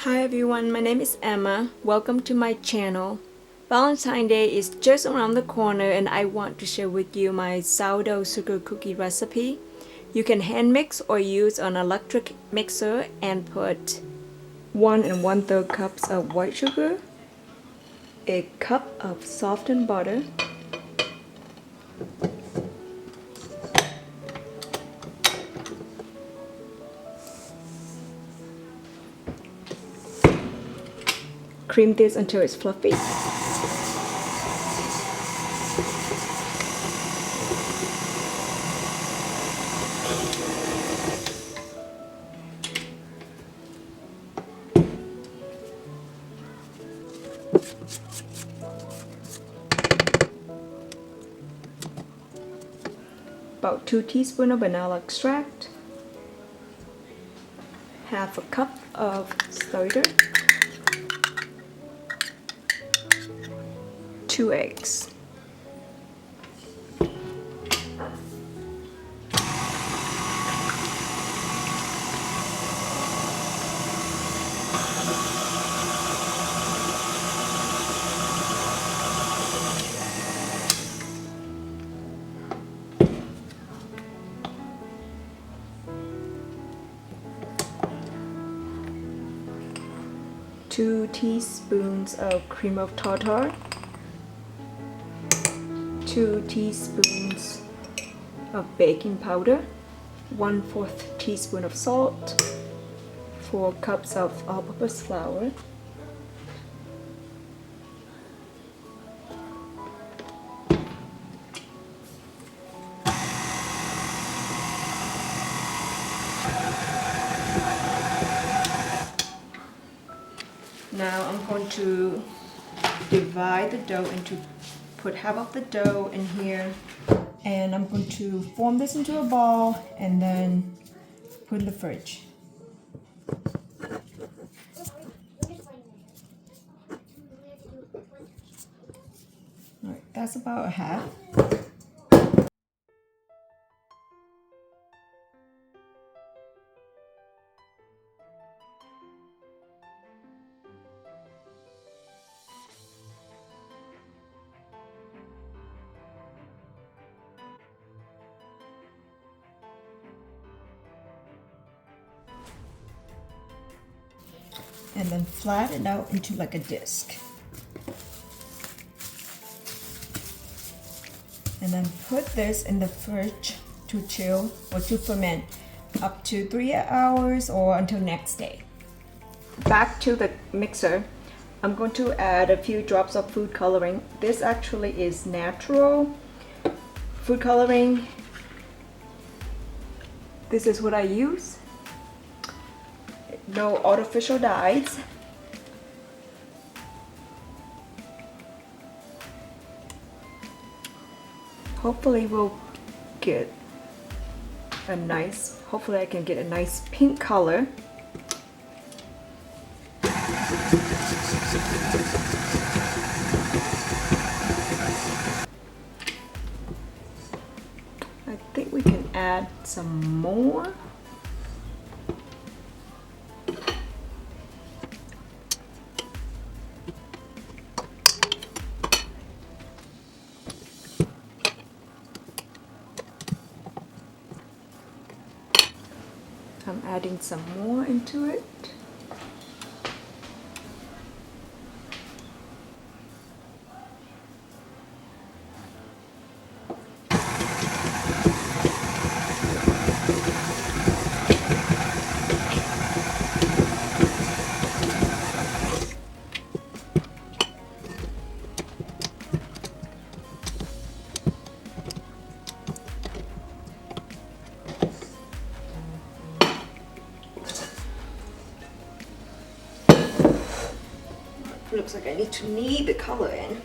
Hi everyone, my name is Emma. Welcome to my channel. Valentine's Day is just around the corner and I want to share with you my sourdough sugar cookie recipe. You can hand mix or use an electric mixer and put 1 1/3 cups of white sugar, a cup of softened butter, cream this until it's fluffy. About 2 teaspoons of vanilla extract, half a cup of cider, 2 eggs. Two teaspoons of cream of tartar, 2 teaspoons of baking powder, 1/4 teaspoon of salt, 4 cups of all-purpose flour, Now I'm going to divide the dough into, put half of the dough in here, and I'm going to form this into a ball and then put in the fridge. Alright, that's about a half. And then flatten it out into like a disc. And then put this in the fridge to chill or to ferment up to 3 hours or until next day. Back to the mixer, I'm going to add a few drops of food coloring. This actually is natural food coloring. This is what I use. No artificial dyes. Hopefully we'll get a nice, hopefully I can get a nice pink color. I think we can add some more. I'm adding some more into it. Looks like I need to knead the color in.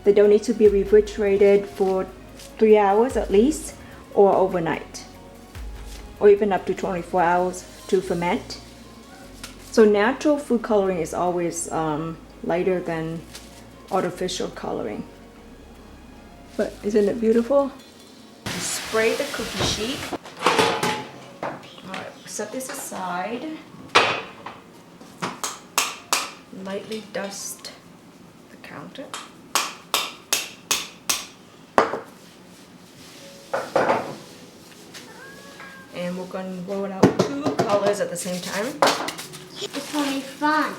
They don't need to be refrigerated for 3 hours at least, or overnight, or even up to 24 hours to ferment. So natural food coloring is always lighter than artificial coloring. But isn't it beautiful? spray the cookie sheet. Alright, set this aside. Lightly dust the counter. And we're going to roll out 2 colors at the same time. It's gonna be fun.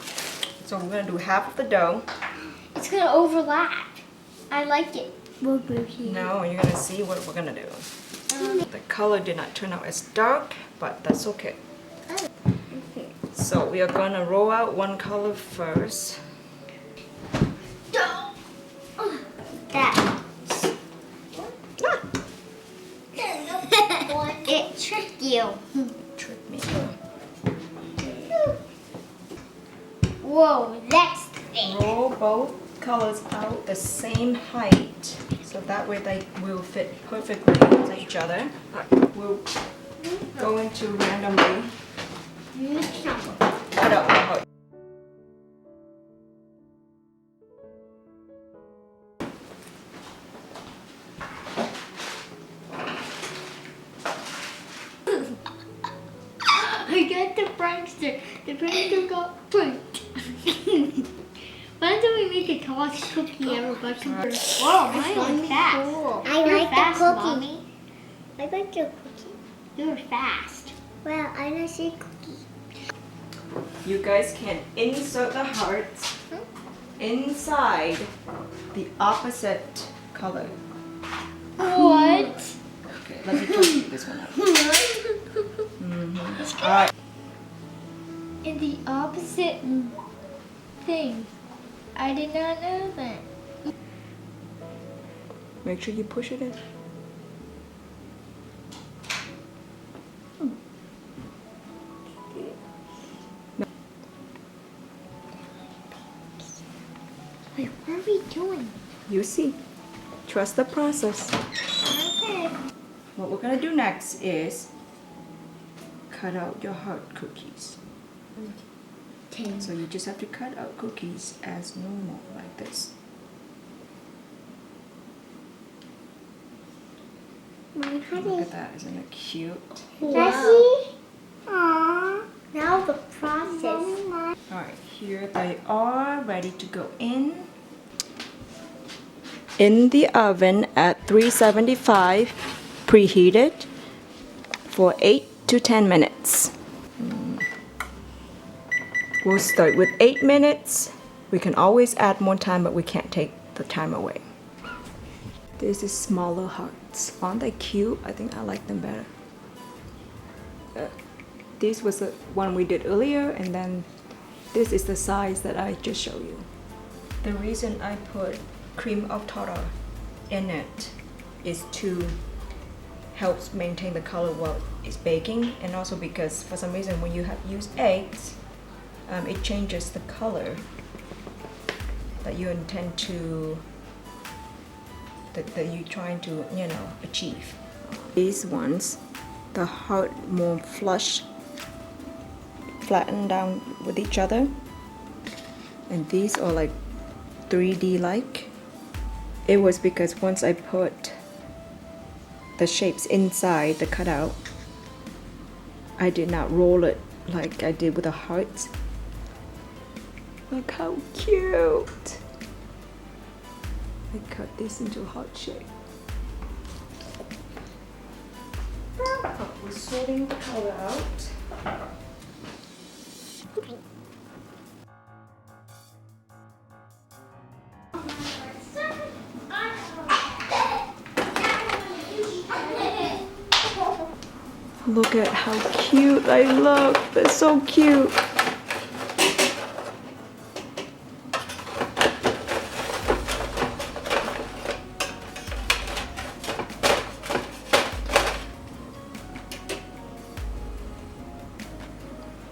So we're going to do half of the dough. It's gonna overlap. I like it. Now you're going to see what we're going to do. The color did not turn out as dark, but that's okay. So we are going to roll out 1 color first. That. It tricked you. Trick me. Whoa, that's thick. Roll both colors out the same height, so that way they will fit perfectly with each other. We'll go into randomly cut out the heart. I got the prankster. The prankster got pranked. Why don't we make a tallest cookie ever? Whoa, mine was fast. Cool. I like fast, the cookie. Mommy. I like your cookie. You were fast. Well, I like your cookie. You guys can insert the hearts inside the opposite color. What? Okay, let me take this one out. Alright. In the opposite thing. I did not know that. Make sure you push it in. Wait, what are we doing? You see. Trust the process. Okay. What we're gonna do next is cut out your heart cookies. So you just have to cut out cookies as normal, like this. Look at that, isn't it cute? Wow. Aww. Now the process. Alright, here they are, ready to go in the oven at 375, preheated for 8 to 10 minutes. We'll start with 8 minutes. We can always add more time, but we can't take the time away. This is smaller hearts. Aren't they cute? I think I like them better. This was the one we did earlier, and then this is the size that I just showed you. The reason I put cream of tartar in it is to help maintain the color while it's baking, and also because for some reason when you have used eggs, it changes the color that you intend to, that you're trying to, achieve. These ones, the heart more flush, flatten down with each other, and these are like 3D like. It was because once I put the shapes inside the cutout, I did not roll it like I did with the hearts. Look how cute! I cut this into a heart shape. We're sorting the color out. Look at how cute I look. They're so cute.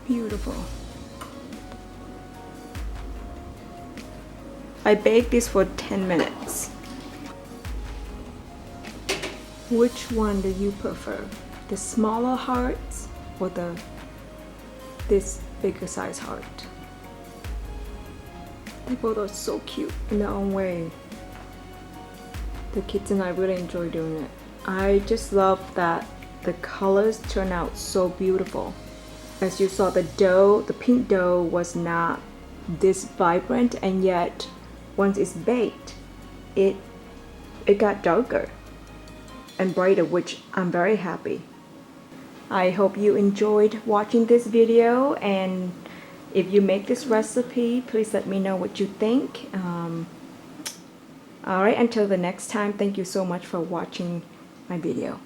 Beautiful. I baked this for 10 minutes. Which one do you prefer? The smaller hearts or this bigger size heart? They both are so cute in their own way. The kids and I really enjoy doing it. I just love that the colors turn out so beautiful. As you saw, the dough, the pink dough was not this vibrant, and yet once it's baked, it got darker and brighter, which I'm very happy. I hope you enjoyed watching this video, and if you make this recipe, please let me know what you think. Alright, until the next time, thank you so much for watching my video.